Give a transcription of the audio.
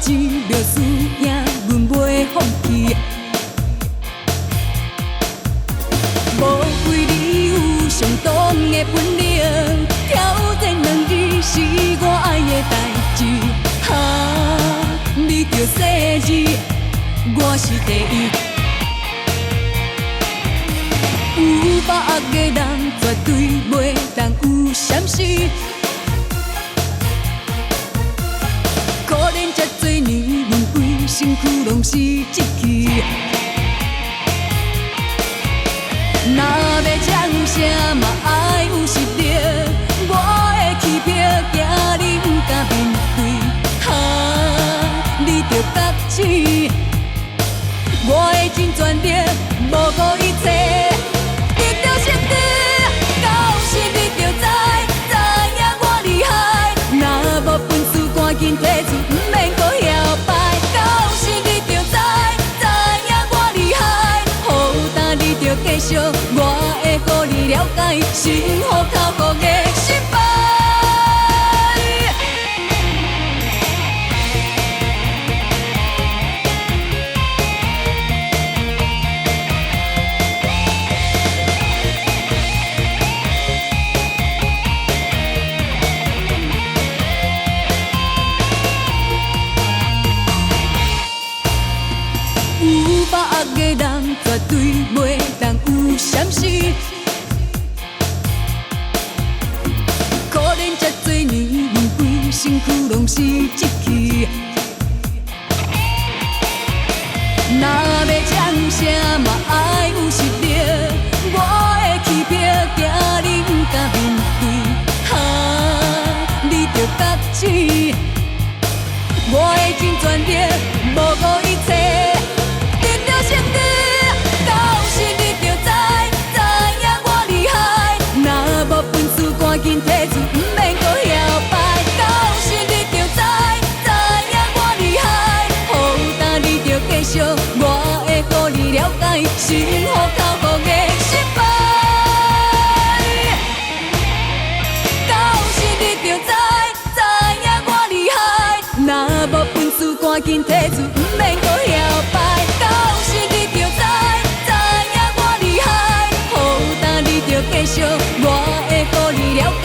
钱着输赢，阮袂放弃。无愧你有相当的本领，挑战两字是我爱的代志。你着细字，我是第一。有把握的人绝对袂当有闪失。可怜这多年，阮规身躯拢是志气。若要掌声嘛爱有实力，我会气魄，惊你不敢面对。你着觉醒，我会尽全力，无顾一切，得到胜利。到时你着知影我厉害，若无本事赶紧提出，不免搁摇摆。到时你着知影我厉害，好胆你着继续，我会互你了解，心好靠好的失败。有把握的人绝对袂当有闪失。可怜这多年，阮规身躯拢是志气。若要掌声嘛爱有实力，我会气魄，惊你不敢面对。你着觉醒，我会尽全力，无顾一切。赶紧提出，不免搁摇摆。到时你着知影我厉害，好胆你着继续，我会互你了解，心好靠好的失败。到时你着知影我厉害，若无本事赶紧提出，不免搁摇摆。到时你着知影我厉害，好胆你着继续，我会互你了解。